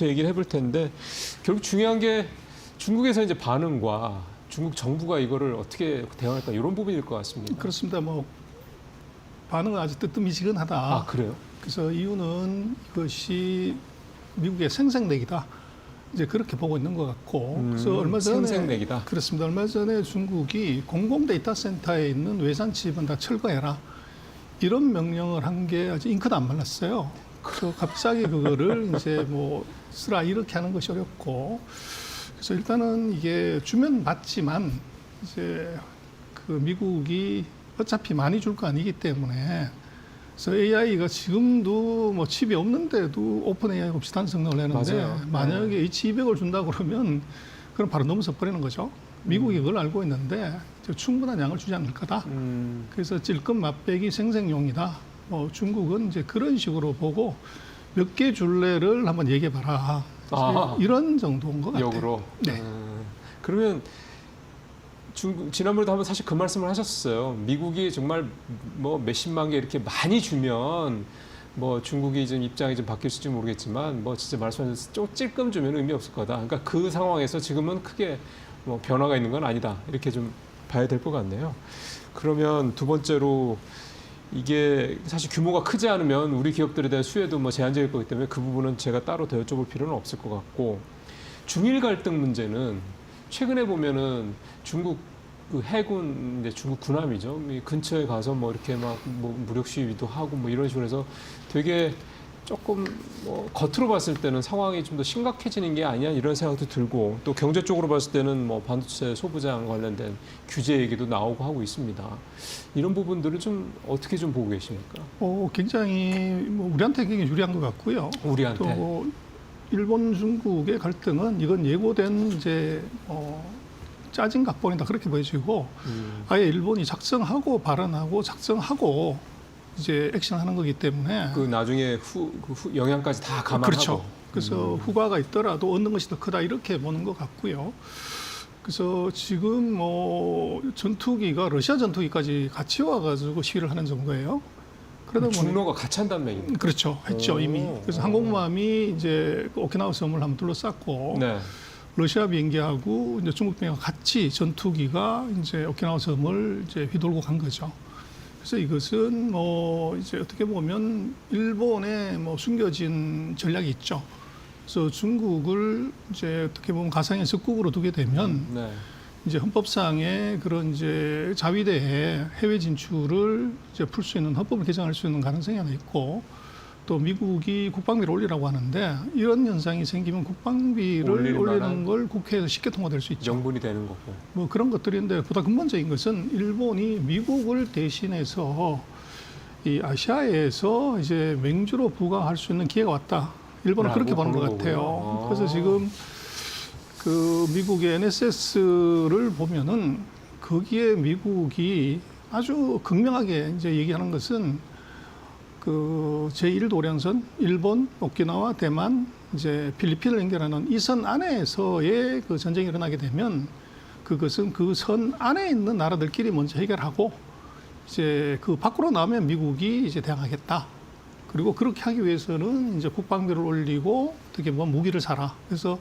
이것부터 얘기를 해볼 텐데 결국 중요한 게 중국에서 이제 반응과 중국 정부가 이거를 어떻게 대응할까 이런 부분일 것 같습니다. 그렇습니다. 뭐 반응은 아주 뜨뜻미지근하다. 아, 그래요? 그래서 이유는 이것이 미국의 생색내기다. 이제 그렇게 보고 있는 것 같고. 그래서 얼마 전에 생색내기다. 그렇습니다. 얼마 전에 중국이 공공 데이터 센터에 있는 외산 칩은 다 철거해라. 이런 명령을 한 게 아직 잉크도 안 말랐어요. 그래서 갑자기 그거를 이제 뭐 쓰라 이렇게 하는 것이 어렵고. 그래서 일단은 이게 주면 받지만 이제 그 미국이 어차피 많이 줄 거 아니기 때문에 그래서 AI가 지금도 뭐 칩이 없는데도 오픈 AI하고 비슷한 성능을 내는데 맞아요. 만약에 H200을 준다 그러면 그럼 바로 넘어서 버리는 거죠. 미국이 그걸 알고 있는데 충분한 양을 주지 않을 거다. 그래서 찔끔 맛배기 생색용이다. 중국은 이제 그런 식으로 보고 몇 개 줄래를 한번 얘기해봐라. 이런 정도인 것 같아요. 역으로. 네. 그러면 중국 지난번에도 한번 사실 그 말씀을 하셨어요. 미국이 정말 뭐 몇십만 개 이렇게 많이 주면 뭐 중국이 좀 입장이 좀 바뀔지 모르겠지만 뭐 진짜 말씀하신 좀 찔끔 주면 의미 없을 거다. 그러니까 그 상황에서 지금은 크게 뭐 변화가 있는 건 아니다. 이렇게 좀 봐야 될 것 같네요. 그러면 두 번째로 이게 사실 규모가 크지 않으면 우리 기업들에 대한 수혜도 뭐 제한적일 거기 때문에 그 부분은 제가 따로 더 여쭤볼 필요는 없을 것 같고 중일 갈등 문제는 최근에 보면은 중국 그 해군 이제 중국 군함이죠. 이 근처에 가서 뭐 이렇게 막 뭐 무력 시위도 하고 뭐 이런 식으로 해서 되게 조금 뭐 겉으로 봤을 때는 상황이 좀 더 심각해지는 게 아니야 이런 생각도 들고 또 경제 쪽으로 봤을 때는 뭐 반도체 소부장 관련된 규제 얘기도 나오고 하고 있습니다. 이런 부분들을 좀 어떻게 좀 보고 계십니까? 굉장히 뭐 우리한테 굉장히 유리한 것 같고요. 우리한테. 또 일본 중국의 갈등은 이건 예고된 이제 짜진 각본이다 그렇게 보여지고 아예 일본이 작정하고 발언하고 작정하고 이제 액션하는 거기 때문에 그 나중에 영향까지 다 감안하고 그렇죠. 그래서 후과가 있더라도 얻는 것이 더 크다 이렇게 보는 것 같고요. 그래서 지금 뭐 전투기가 러시아 전투기까지 같이 와가지고 시위를 하는 정도예요. 그러다 보니 중로가 같이 한다는 얘기입니다. 그렇죠. 했죠 이미. 그래서 항공모함이 이제 오키나와 섬을 한번 둘러쌌고 네. 러시아 비행기하고 이제 중국 비행기가 같이 전투기가 이제 오키나와 섬을 이제 휘돌고 간 거죠. 그래서 이것은 뭐 이제 어떻게 보면 일본의 뭐 숨겨진 전략이 있죠. 그래서 중국을 이제 어떻게 보면 가상의 적국으로 두게 되면 네. 이제 헌법상의 그런 이제 자위대의 해외 진출을 이제 풀 수 있는 헌법을 개정할 수 있는 가능성이 하나 있고 또 미국이 국방비를 올리라고 하는데 이런 현상이 생기면 국방비를 올리는 걸 국회에서 쉽게 통과될 수 있죠. 명분이 되는 거고. 뭐 그런 것들인데 보다 근본적인 것은 일본이 미국을 대신해서 이 아시아에서 이제 맹주로 부강할 수 있는 기회가 왔다. 일본은 그렇게 보는 것 같아요. 그래서 지금 그 미국의 NSS를 보면은 거기에 미국이 아주 극명하게 이제 얘기하는 것은 그 제1도량선, 일본, 오키나와, 대만, 이제 필리핀을 연결하는 이 선 안에서의 그 전쟁이 일어나게 되면 그것은 그 선 안에 있는 나라들끼리 먼저 해결하고 이제 그 밖으로 나오면 미국이 이제 대항하겠다. 그리고 그렇게 하기 위해서는 이제 국방비를 올리고 어떻게 보면 무기를 사라. 그래서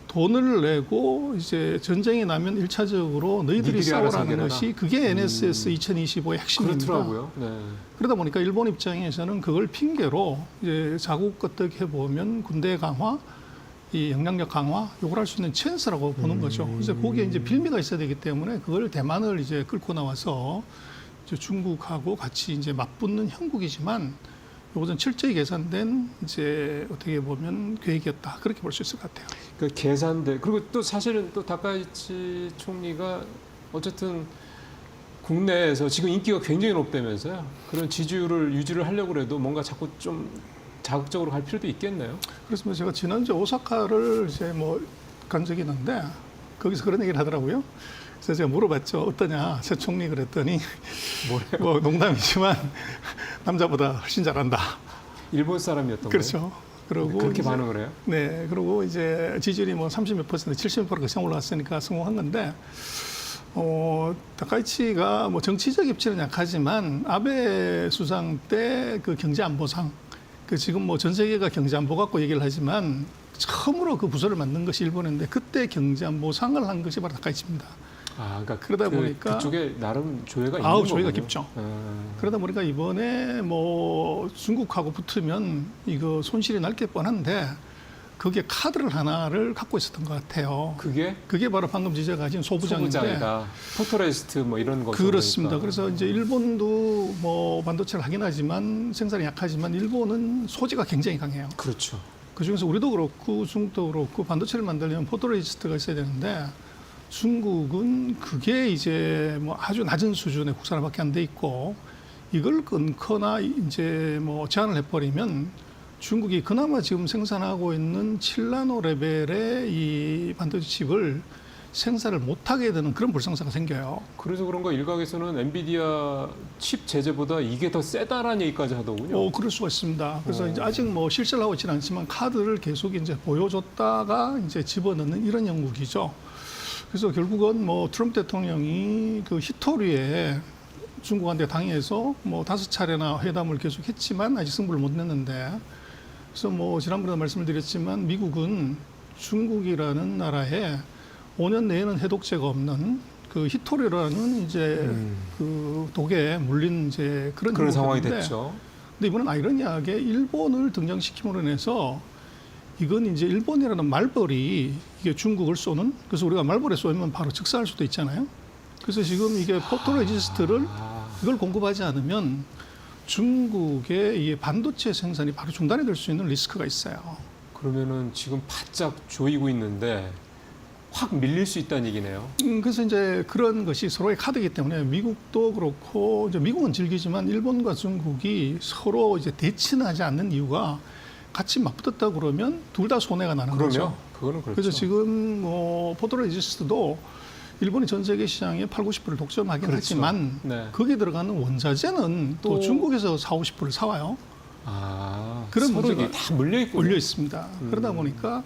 돈을 내고 이제 전쟁이 나면 일차적으로 너희들이 싸우라는 것이 그게 NSS 2025의 핵심입니다. 그렇더라고요. 네. 그러다 보니까 일본 입장에서는 그걸 핑계로 이제 자국 어떻게 보면 군대 강화, 이 영향력 강화, 요걸 할 수 있는 찬스라고 보는 거죠. 그래서 거기에 이제 빌미가 있어야 되기 때문에 그걸 대만을 이제 끌고 나와서 이제 중국하고 같이 이제 맞붙는 형국이지만 이것은 철저히 계산된 이제 어떻게 보면 계획이었다 그렇게 볼 수 있을 것 같아요. 그 계산돼 그리고 또 사실은 또 다카이치 총리가 어쨌든 국내에서 지금 인기가 굉장히 높다면서요. 그런 지지율을 유지를 하려고 해도 뭔가 자꾸 좀 자극적으로 갈 필요도 있겠네요. 그렇습니다. 제가 지난주 오사카를 이제 뭐 간 적이 있는데 거기서 그런 얘기를 하더라고요. 그래서 제가 물어봤죠. 어떠냐, 새 총리 그랬더니 뭐래요? 뭐 농담이지만 남자보다 훨씬 잘한다. 일본 사람이었던 그렇죠. 거예요? 그리고 그렇게 이제, 반응을 해요? 네. 그리고 이제 지지율이 뭐 30몇 %, 70몇 % 이상 올라왔으니까 성공한 건데, 다카이치가 뭐 정치적 입지는 약하지만 아베 수상 때 그 경제 안보상, 그 지금 뭐 전 세계가 경제 안보 갖고 얘기를 하지만 처음으로 그 부서를 만든 것이 일본인데 그때 경제안보상을 한 것이 바로 다카이치입니다. 아, 그러니까 그러다 보니까 그쪽에 나름 조예가 있는 아우 거군요. 조예가 깊죠. 그러다 보니까 이번에 뭐 중국하고 붙으면 이거 손실이 날 게 뻔한데 그게 카드를 하나를 갖고 있었던 것 같아요. 그게 바로 방금 지적하신 소부장인데 소부장이다. 포토레스트 뭐 이런 거. 그렇습니다. 그래서 이제 일본도 뭐 반도체를 하긴 하지만 생산이 약하지만 일본은 소재가 굉장히 강해요. 그렇죠. 그 중에서 우리도 그렇고 중국도 그렇고 반도체를 만들려면 포토레지스트가 있어야 되는데 중국은 그게 이제 뭐 아주 낮은 수준의 국산화밖에 안 돼 있고 이걸 끊거나 이제 뭐 제한을 해버리면 중국이 그나마 지금 생산하고 있는 7나노 레벨의 이 반도체 칩을 생산을 못하게 되는 그런 불상사가 생겨요. 그래서 그런가 일각에서는 엔비디아 칩 제재보다 이게 더 세다라는 얘기까지 하더군요. 그럴 수가 있습니다. 그래서 이제 아직 뭐 실제로 하고 있지는 않지만 카드를 계속 이제 보여줬다가 이제 집어넣는 이런 형국이죠. 그래서 결국은 뭐 트럼프 대통령이 그 히토리에 중국한테 당해서 뭐 5차례나 회담을 계속했지만 아직 승부를 못 냈는데 그래서 뭐 지난번에도 말씀을 드렸지만 미국은 중국이라는 나라에 5년 내에는 해독제가 없는 그 히토리라는 이제 그 독에 물린 이제 그런 상황이 됐죠. 근데 이번엔 아이러니하게 일본을 등장시킴으로 인해서 이건 이제 일본이라는 말벌이 이게 중국을 쏘는 그래서 우리가 말벌에 쏘면 바로 즉사할 수도 있잖아요. 그래서 지금 이게 포토레지스트를 이걸 공급하지 않으면 중국의 이 반도체 생산이 바로 중단이 될 수 있는 리스크가 있어요. 그러면은 지금 바짝 조이고 있는데 확 밀릴 수 있다는 얘기네요. 그래서 이제 그런 것이 서로의 카드이기 때문에 미국도 그렇고 이제 미국은 즐기지만 일본과 중국이 서로 이제 대칭하지 않는 이유가 같이 맞붙었다 그러면 둘 다 손해가 나는 거죠. 그거는 그렇죠. 그래서 지금 뭐 포토레지스트도 일본이 전 세계 시장의 80~90%를 독점하긴 그렇죠. 하지만 네. 거기에 들어가는 원자재는 또 중국에서 40~50%를 사와요. 그런 서로 이게 다 물려 있고 올려 있습니다. 그러다 보니까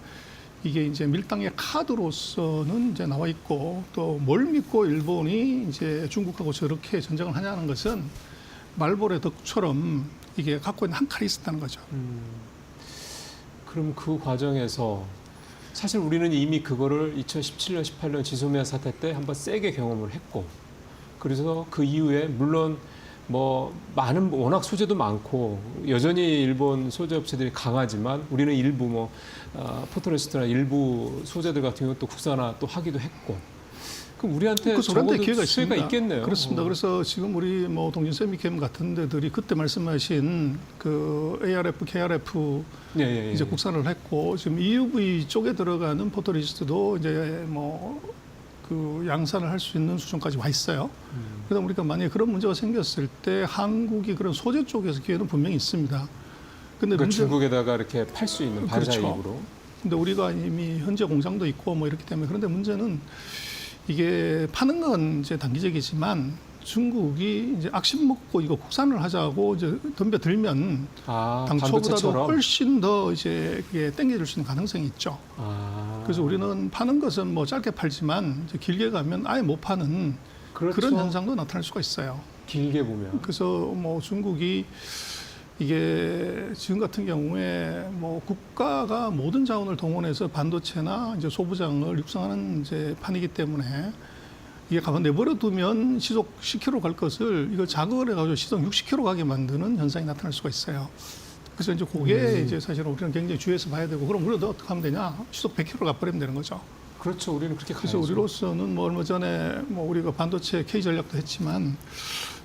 이게 이제 밀당의 카드로서는 이제 나와 있고 또 뭘 믿고 일본이 이제 중국하고 저렇게 전쟁을 하냐는 것은 말벌의 덕처럼 이게 갖고 있는 한 칼이 있었다는 거죠. 그럼 그 과정에서 사실 우리는 이미 그거를 2017년, 18년 지소미아 사태 때 한번 세게 경험을 했고 그래서 그 이후에 물론 뭐 많은 워낙 소재도 많고 여전히 일본 소재 업체들이 강하지만 우리는 일부 뭐 포토레스트나 일부 소재들 같은 경우 또 국산화 또 하기도 했고 그럼 우리한테 적어도 기회가 수혜가 있겠네요. 그렇습니다. 그래서 지금 우리 뭐 동진 세미캠 같은 데들이 그때 말씀하신 그 ARF, KRF 이제 국산을 했고 지금 EUV 쪽에 들어가는 포토레지스트도 이제 뭐 그 양산을 할 수 있는 수준까지 와 있어요. 그러다 보니까 만약에 그런 문제가 생겼을 때 한국이 그런 소재 쪽에서 기회는 분명히 있습니다. 근데 그러니까 중국에다가 이렇게 팔 수 있는 반사이익으로. 그렇죠. 근데 우리가 이미 현재 공장도 있고 뭐 이렇기 때문에 그런데 문제는 이게 파는 건 이제 단기적이지만 중국이 이제 악심 먹고 이거 국산을 하자고 이제 덤벼들면 당초보다도 훨씬 더 이제 그게 땡겨질 수 있는 가능성이 있죠. 그래서 우리는 파는 것은 뭐 짧게 팔지만 이제 길게 가면 아예 못 파는 그렇죠. 그런 현상도 나타날 수가 있어요. 길게 보면. 그래서 뭐 중국이 이게 지금 같은 경우에 뭐 국가가 모든 자원을 동원해서 반도체나 이제 소부장을 육성하는 이제 판이기 때문에 이게 가만 내버려 두면 시속 10km 갈 것을 이걸 자극을 해가지고 시속 60km 가게 만드는 현상이 나타날 수가 있어요. 그래서 이제 그게 이제 사실은 우리는 굉장히 주의해서 봐야 되고 그럼 우리는 어떻게 하면 되냐? 시속 100km 가버리면 되는 거죠. 그렇죠. 우리는 그렇게 가야죠. 그래서 우리로서는 뭐 얼마 전에 뭐 우리가 반도체 K 전략도 했지만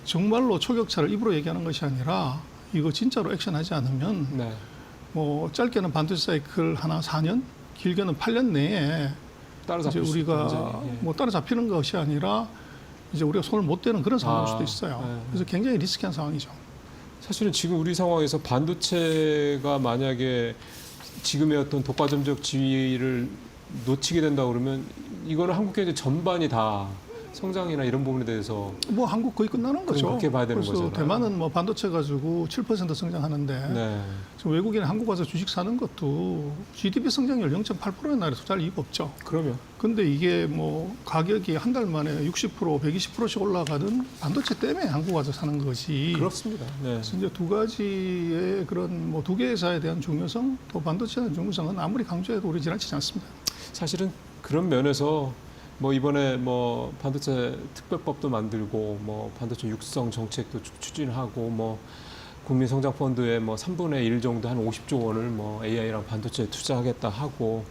정말로 초격차를 입으로 얘기하는 것이 아니라 이거 진짜로 액션하지 않으면 뭐 짧게는 반도체 사이클 하나 4년, 길게는 8년 내에 이제 우리가 뭐 따라잡히는 것이 아니라 이제 우리가 손을 못 대는 그런 상황일 수도 있어요. 그래서 굉장히 리스키한 상황이죠. 사실은 지금 우리 상황에서 반도체가 만약에 지금의 어떤 독과점적 지위를 놓치게 된다 그러면 이거는 한국 경제 전반이 다 성장이나 이런 부분에 대해서 뭐 한국 거의 끝나는 거죠. 그렇게 봐야 되는 그래서 거잖아요. 대만은 뭐 반도체 가지고 7% 성장하는데 네. 지금 외국인 한국 와서 주식 사는 것도 GDP 성장률 0.8%의 나라에 투자할 이유가 없죠. 그러면 근데 이게 뭐 가격이 한 달 만에 60%, 120%씩 올라가는 반도체 때문에 한국 와서 사는 거지. 그렇습니다. 네. 그래서 이제 두 가지의 그런 뭐 두 개의 회사에 대한 중요성, 또 반도체의 중요성은 아무리 강조해도 우리 지나치지 않습니다. 사실은 그런 면에서 뭐 이번에 뭐 반도체 특별법도 만들고 뭐 반도체 육성 정책도 추진하고 뭐 국민성장펀드의 뭐 3분의 1 정도 한 50조 원을 뭐 AI랑 반도체에 투자하겠다 하고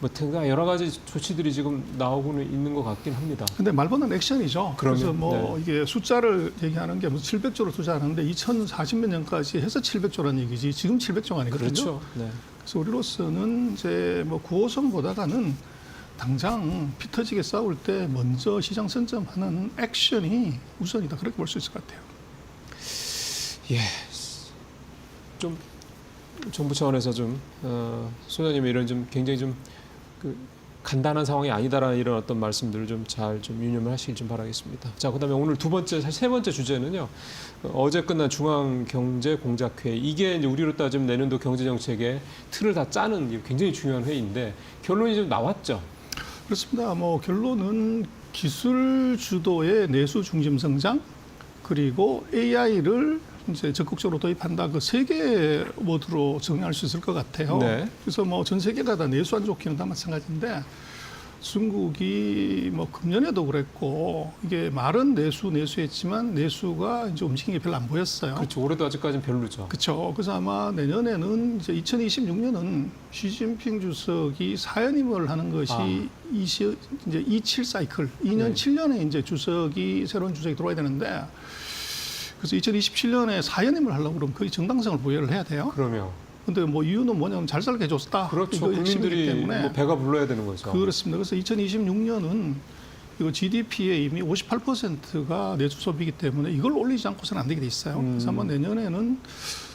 뭐 등등 여러 가지 조치들이 지금 나오고는 있는 것 같긴 합니다. 근데 말보다는 액션이죠. 그러면, 그래서 뭐 네. 이게 숫자를 얘기하는 게 무슨 700조를 투자하는데 2040몇 년까지 해서 700조라는 얘기지 지금 700조가 아니거든요. 그렇죠. 네. 그래서 우리로서는 이제 뭐 9호선보다는 당장 피 터지게 싸울 때 먼저 시장 선점하는 액션이 우선이다. 그렇게 볼 수 있을 것 같아요. 예. 좀 정부 차원에서 좀 소장님이 이런 좀 굉장히 좀 그 간단한 상황이 아니다라는 이런 어떤 말씀들을 좀 잘 좀 유념을 하시길 좀 바라겠습니다. 자, 그다음에 오늘 두 번째, 사실 세 번째 주제는요. 어제 끝난 중앙경제공작회의 이게 이제 우리로 따지면 내년도 경제정책의 틀을 다 짜는 굉장히 중요한 회의인데 결론이 좀 나왔죠. 그렇습니다. 뭐 결론은 기술 주도의 내수 중심 성장 그리고 AI를 이제 적극적으로 도입한다. 그 세 개의 모드로 정리할 수 있을 것 같아요. 네. 그래서 뭐 전 세계가 다 내수 안 좋기는 다 마찬가지인데 중국이 뭐 금년에도 그랬고 이게 말은 내수했지만 내수가 이제 움직임이 별로 안 보였어요. 그렇죠. 올해도 아직까지는 별로죠. 그렇죠. 그래서 아마 내년에는 이제 2026년은 시진핑 주석이 사연임을 하는 것이 이제 27 사이클, 2년 네. 7년에 이제 새로운 주석이 들어와야 되는데 그래서 2027년에 사연임을 하려고 그러면 거의 정당성을 부여를 해야 돼요. 그러면 근데 뭐 이유는 뭐냐면 잘 살게 해줬다. 그렇죠. 이거 핵심이기 국민들이 때문에 뭐 배가 불러야 되는 거죠. 그렇습니다. 그래서 2026년은 이거 GDP의 이미 58%가 내수 소비이기 때문에 이걸 올리지 않고서는 안 되게 돼 있어요. 그래서 아마 내년에는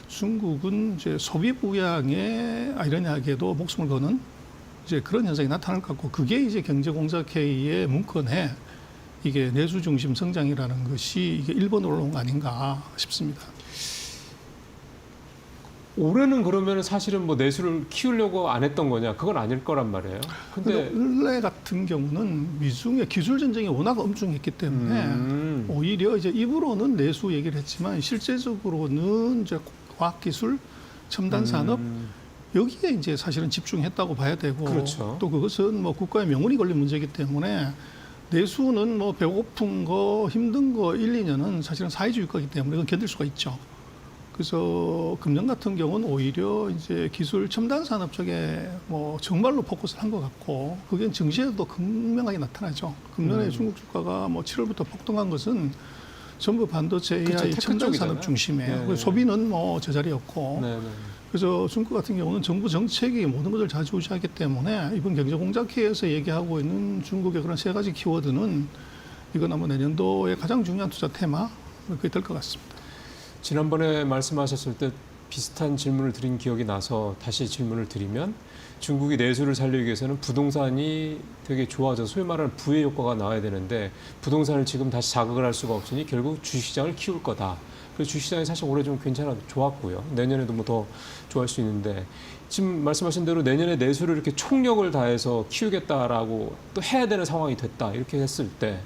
중국은 이제 소비 부양에 아이러니하게도 목숨을 거는 이제 그런 현상이 나타날 것 같고 그게 이제 경제공작회의의 문건에 이게 내수 중심 성장이라는 것이 이게 1번으로 올라온 거 아닌가 싶습니다. 올해는 그러면 사실은 뭐 내수를 키우려고 안 했던 거냐? 그건 아닐 거란 말이에요. 근데 원래 같은 경우는 미중의 기술 전쟁이 워낙 엄중했기 때문에 오히려 이제 입으로는 내수 얘기를 했지만 실제적으로는 이제 과학기술, 첨단 산업 여기에 이제 사실은 집중했다고 봐야 되고 그렇죠. 또 그것은 뭐 국가의 명운이 걸린 문제이기 때문에 내수는 뭐 배고픈 거 힘든 거 1, 2년은 사실은 사회주의 국가이기 때문에 이건 견딜 수가 있죠. 그래서 금년 같은 경우는 오히려 이제 기술 첨단 산업 쪽에 뭐 정말로 포커스를 한 것 같고 그게 증시에도 극명하게 나타나죠. 금년에 중국 주가가 뭐 7월부터 폭등한 것은 전부 반도체 AI 그쵸, 첨단 쪽이잖아요. 산업 중심이에요. 네. 소비는 뭐 제자리였고 네네. 그래서 중국 같은 경우는 정부 정책이 모든 것을 좌지우지하기 때문에 이번 경제공작회의에서 얘기하고 있는 중국의 그런 세 가지 키워드는 이건 아마 내년도의 가장 중요한 투자 테마 그렇게 될 것 같습니다. 지난번에 말씀하셨을 때 비슷한 질문을 드린 기억이 나서 다시 질문을 드리면 중국이 내수를 살리기 위해서는 부동산이 되게 좋아져서 소위 말하는 부의 효과가 나와야 되는데 부동산을 지금 다시 자극을 할 수가 없으니 결국 주식시장을 키울 거다. 그래서 주식시장이 사실 올해 좀 좋았고요. 내년에도 뭐 더 좋아할 수 있는데 지금 말씀하신 대로 내년에 내수를 이렇게 총력을 다해서 키우겠다라고 또 해야 되는 상황이 됐다. 이렇게 했을 때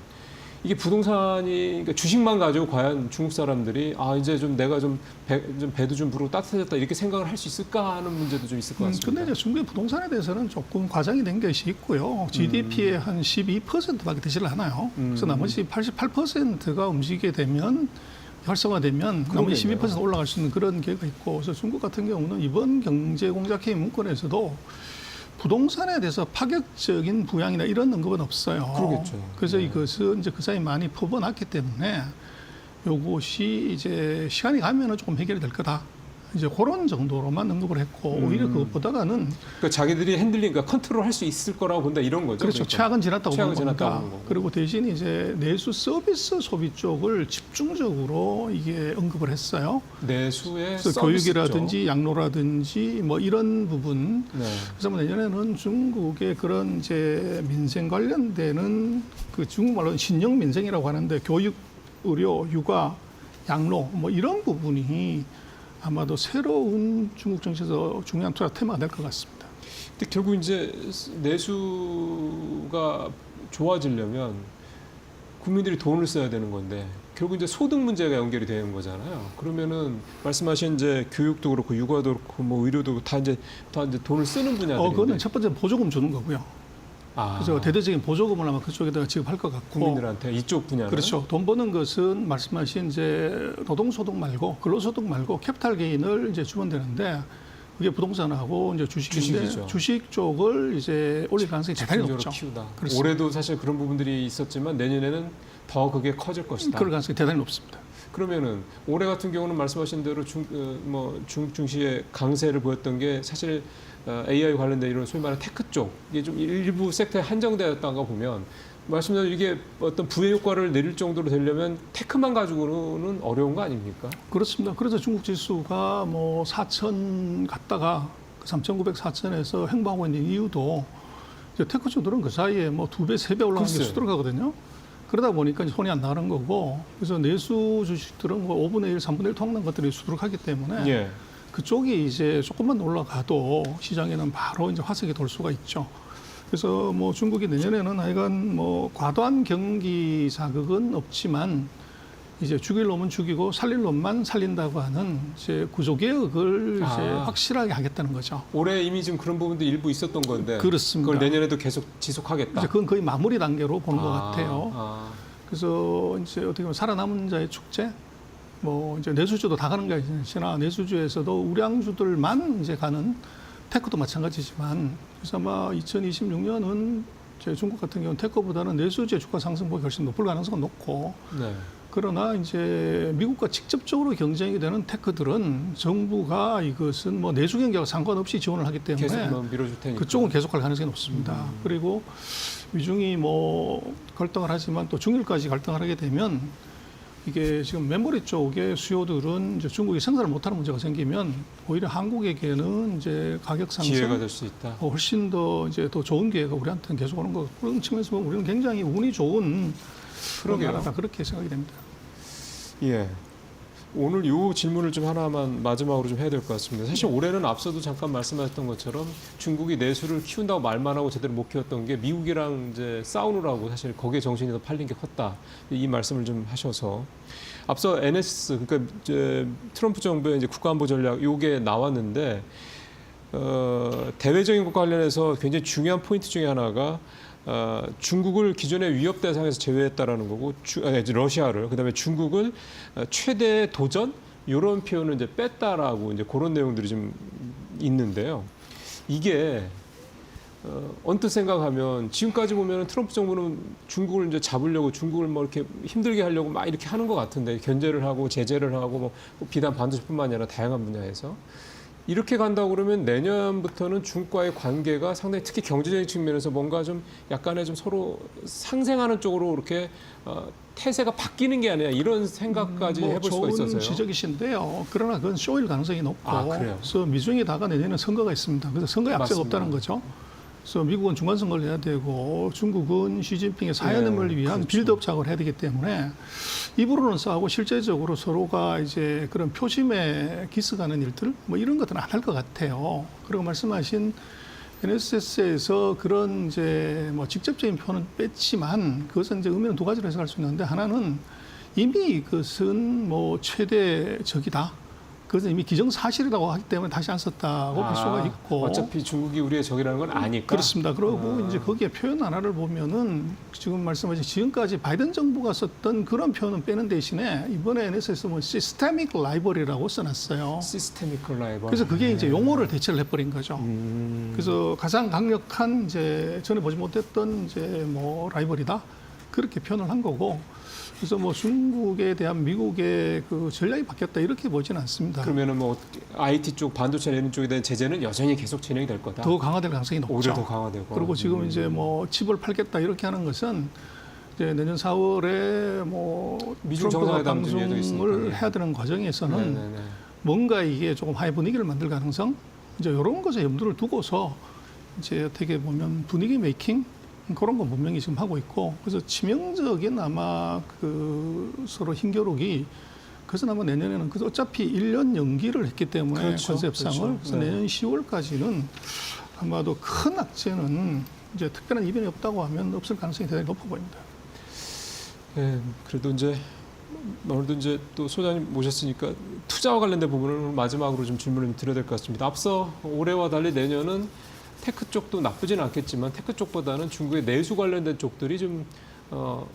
이게 부동산이 그러니까 주식만 가지고 과연 중국 사람들이 이제 좀 내가 좀 배도 좀 부르고 따뜻해졌다 이렇게 생각을 할 수 있을까 하는 문제도 좀 있을 것 같습니다. 근데 이제 중국의 부동산에 대해서는 조금 과장이 된 것이 있고요. GDP의 한 12%밖에 되지를 않아요. 그래서 나머지 88%가 움직이게 되면 활성화되면 나머지 12% 올라갈 수 있는 그런 기회가 있고 그래서 중국 같은 경우는 이번 경제공작회의 문건에서도 부동산에 대해서 파격적인 부양이나 이런 언급은 없어요. 그러겠죠. 그래서 네. 이것은 이제 그 사이 많이 퍼부어놨기 때문에 요것이 이제 시간이 가면은 조금 해결이 될 거다. 이제 그런 정도로만 언급을 했고 오히려 그것보다는 그러니까 자기들이 핸들링, 그러니까 컨트롤할 수 있을 거라고 본다 이런 거죠. 그렇죠. 그러니까. 최악은 지났다고 최악은 보는 지났다고 겁니다. 보는 거고. 그리고 대신 이제 내수 서비스 소비 쪽을 집중적으로 이게 언급을 했어요. 내수의 그래서 교육이라든지 양로라든지 뭐 이런 부분. 네. 그래서 뭐 내년에는 중국의 그런 이제 민생 관련되는 그 중국말로 신형 민생이라고 하는데 교육, 의료, 육아, 양로 뭐 이런 부분이 아마도 새로운 중국 정치에서 중요한 투자 테마가 될 것 같습니다. 근데 결국 이제 내수가 좋아지려면 국민들이 돈을 써야 되는 건데 결국 이제 소득 문제가 연결이 되는 거잖아요. 그러면은 말씀하신 이제 교육도 그렇고 육아도 그렇고 뭐 의료도 다 이제 돈을 쓰는 분야들인데. 그거는 첫 번째 보조금 주는 거고요. 아, 그래서 대대적인 보조금을 아마 그쪽에다가 지급할 것 같고. 국민들한테 이쪽 분야는. 그렇죠. 돈 버는 것은 말씀하신 이제 노동소득 말고 근로소득 말고 캐피탈 게인을 이제 주면 되는데 그게 부동산하고 이제 주식인데 주식이죠. 주식 쪽을 이제 올릴 가능성이 대단히 집중적으로 높죠. 키우다. 그렇습니다. 올해도 사실 그런 부분들이 있었지만 내년에는 더 그게 커질 것이다. 그럴 가능성이 대단히 높습니다. 그러면은 올해 같은 경우는 말씀하신 대로 중국 증시의 강세를 보였던 게 사실 AI 관련된 이런 소위 말하는 테크 쪽 이게 좀 일부 섹터에 한정되었다가 보면 말씀대로 이게 어떤 부의 효과를 내릴 정도로 되려면 테크만 가지고는 어려운 거 아닙니까? 그렇습니다. 그래서 중국 지수가 뭐 4천 갔다가 3,900, 4천에서 횡보하고 있는 이유도 이제 테크 쪽들은 그 사이에 뭐 2배, 3배 올라가는 게 글쎄요. 수두룩하거든요. 그러다 보니까 손이 안 나가는 거고 그래서 내수 주식들은 뭐 5분의 1, 3분의 1 통하는 것들이 수두룩하기 때문에 예. 그쪽이 이제 조금만 올라가도 시장에는 바로 이제 화석이 돌 수가 있죠. 그래서 뭐 중국이 내년에는 하여간 뭐 과도한 경기 자극은 없지만 이제 죽일 놈은 죽이고 살릴 놈만 살린다고 하는 이제 구조개혁을 이제 확실하게 하겠다는 거죠. 올해 이미 좀 그런 부분도 일부 있었던 건데 그렇습니다. 그걸 내년에도 계속 지속하겠다. 이제 그건 거의 마무리 단계로 보는 것 같아요. 아. 그래서 이제 어떻게 보면 살아남은 자의 축제, 뭐 이제 내수주도 다 가는 게 아니라 내수주에서도 우량주들만 이제 가는 테크도 마찬가지지만 그래서 아마 2026년은 중국 같은 경우는 테크보다는 내수주의 주가 상승폭이 훨씬 높을 가능성은 높고 네. 그러나 이제 미국과 직접적으로 경쟁이 되는 테크들은 정부가 이것은 뭐 내수 경기와 상관없이 지원을 하기 때문에 계속 뭐 밀어줄 테니까. 그쪽은 계속할 가능성이 높습니다. 그리고 미중이 뭐 갈등을 하지만 또 중일까지 갈등을 하게 되면 이게 지금 메모리 쪽의 수요들은 이제 중국이 생산을 못하는 문제가 생기면 오히려 한국에게는 이제 가격 상승 기회가 될 수 있다. 훨씬 더 이제 더 좋은 기회가 우리한테는 계속 오는 거 그런 측면에서 보면 우리는 굉장히 운이 좋은 그런 그러게요. 나라다 그렇게 생각이 됩니다. 예. 오늘 요 질문을 좀 하나만 마지막으로 좀 해야 될 것 같습니다. 사실 올해는 앞서도 잠깐 말씀하셨던 것처럼 중국이 내수를 키운다고 말만 하고 제대로 못 키웠던 게 미국이랑 이제 싸우느라고 사실 거기에 정신이 더 팔린 게 컸다. 이 말씀을 좀 하셔서 앞서 NS 그러니까 이제 트럼프 정부의 이제 국가안보 전략 요게 나왔는데 대외적인 것과 관련해서 굉장히 중요한 포인트 중에 하나가 중국을 기존의 위협 대상에서 제외했다라는 거고, 러시아를 그다음에 중국을 최대 도전 이런 표현을 이제 뺐다라고 이제 그런 내용들이 좀 있는데요. 이게 언뜻 생각하면 지금까지 보면은 트럼프 정부는 중국을 이제 잡으려고 중국을 뭐 이렇게 힘들게 하려고 막 이렇게 하는 것 같은데 견제를 하고 제재를 하고 뭐 비단 반도체뿐만 아니라 다양한 분야에서. 이렇게 간다고 그러면 내년부터는 중국과의 관계가 상당히 특히 경제적인 측면에서 뭔가 좀 약간의 좀 서로 상생하는 쪽으로 이렇게 태세가 바뀌는 게 아니라 이런 생각까지 해볼 수가 있어서요. 좋은 지적이신데요. 그러나 그건 쇼일 가능성이 높고 그래요? 그래서 미중이 다가 내년에 선거가 있습니다. 그래서 선거에 앞세가 맞습니다. 없다는 거죠. 그래서 미국은 중간 선거를 해야 되고 중국은 시진핑의 사연임을 위한 그렇죠. 빌드업 작업을 해야 되기 때문에 입으로는 싸우고 실제적으로 서로가 이제 그런 표심에 기스가는 일들 뭐 이런 것들은 안 할 것 같아요. 그리고 말씀하신 NSS에서 그런 이제 뭐 직접적인 표현은 뺐지만 그것은 이제 의미는 두 가지로 해석할 수 있는데 하나는 이미 그것은 뭐 최대 적이다. 그것은 이미 기정사실이라고 하기 때문에 다시 안 썼다고 볼 수가 있고. 어차피 중국이 우리의 적이라는 건 아니까. 그렇습니다. 그리고 이제 거기에 표현 하나를 보면은 지금 말씀하신 지금까지 바이든 정부가 썼던 그런 표현은 빼는 대신에 이번에 NS에서 뭐 시스테믹 라이벌이라고 써놨어요. 시스테믹 라이벌. 그래서 그게 이제 용어를 대체를 해버린 거죠. 음. 그래서 가장 강력한 이제 전에 보지 못했던 이제 뭐 라이벌이다 그렇게 표현을 한 거고 그래서 뭐 중국에 대한 미국의 그 전략이 바뀌었다 이렇게 보지는 않습니다. 그러면은 뭐 IT 쪽 반도체 이런 쪽에 대한 제재는 여전히 계속 진행이 될 거다. 더 강화될 가능성이 높죠. 오히려 더 강화되고. 그리고 지금 이제 뭐 칩을 팔겠다 이렇게 하는 것은 이제 내년 4월에 뭐 미중 트럼프가 정상회담 준비도 방송을 있으니까. 해야 되는 과정에서는 네네네. 뭔가 이게 조금 화해 분위기를 만들 가능성 이제 이런 것에 염두를 두고서 이제 어떻게 보면 분위기 메이킹 그런 건 분명히 지금 하고 있고 그래서 치명적인 아마 그 서로 힘겨루기 그래서 아마 내년에는 그래서 어차피 1년 연기를 했기 때문에 그렇죠. 컨셉상을 그렇죠. 그래서 네. 내년 10월까지는 아마도 큰 악재는 이제 특별한 이변이 없다고 하면 없을 가능성이 대단히 높아 보입니다. 예, 그래도 이제 오늘도 이제 또 소장님 모셨으니까 투자와 관련된 부분을 오늘 마지막으로 좀 질문을 좀 드려야 될 것 같습니다. 앞서 올해와 달리 내년은 테크 쪽도 나쁘지는 않겠지만 테크 쪽보다는 중국의 내수 관련된 쪽들이 좀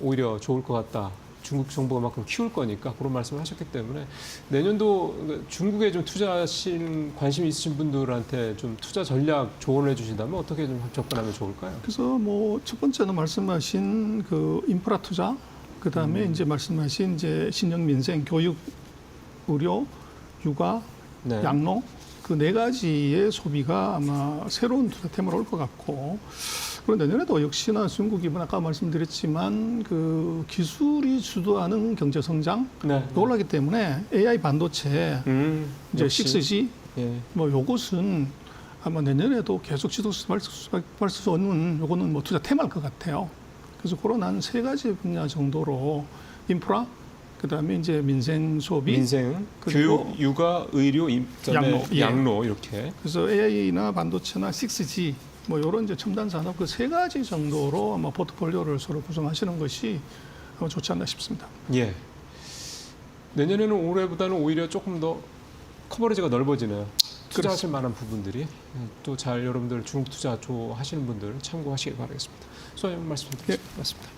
오히려 좋을 것 같다. 중국 정부가 만큼 키울 거니까 그런 말씀을 하셨기 때문에 내년도 중국에 좀 투자하신 관심 있으신 분들한테 좀 투자 전략 조언을 해주신다면 어떻게 좀 접근하면 좋을까요? 그래서 뭐 첫 번째는 말씀하신 그 인프라 투자, 그 다음에 이제 말씀하신 이제 신영 민생, 교육, 의료, 육아, 네. 양로 그 네 가지의 소비가 아마 새로운 투자템으로 올 것 같고 그리고 내년에도 역시나 중국이 아까 말씀드렸지만 그 기술이 주도하는 경제 성장 네. 올라가기 때문에 AI 반도체 이제 역시. 6G 예. 뭐 요것은 아마 내년에도 계속 지속할 수 없는 요거는 뭐 투자 테마일 것 같아요. 그래서 그런 한 세 가지 분야 정도로 인프라, 그다음에 이제 민생 소비, 민생, 그리고 교육, 육아, 의료, 그다음에 양로, 예. 양로 이렇게. 그래서 AI나 반도체나 6G 뭐 이런 이제 첨단 산업 그 세 가지 정도로 아마 포트폴리오를 서로 구성하시는 것이 아마 좋지 않나 싶습니다. 예. 내년에는 올해보다는 오히려 조금 더 커버리지가 넓어지네요. 투자하실 만한 부분들이 또 잘 여러분들 중국 투자 좋아하시는 분들 참고하시길 바라겠습니다. 소장님 말씀 드리겠습니다. 예, 맞습니다.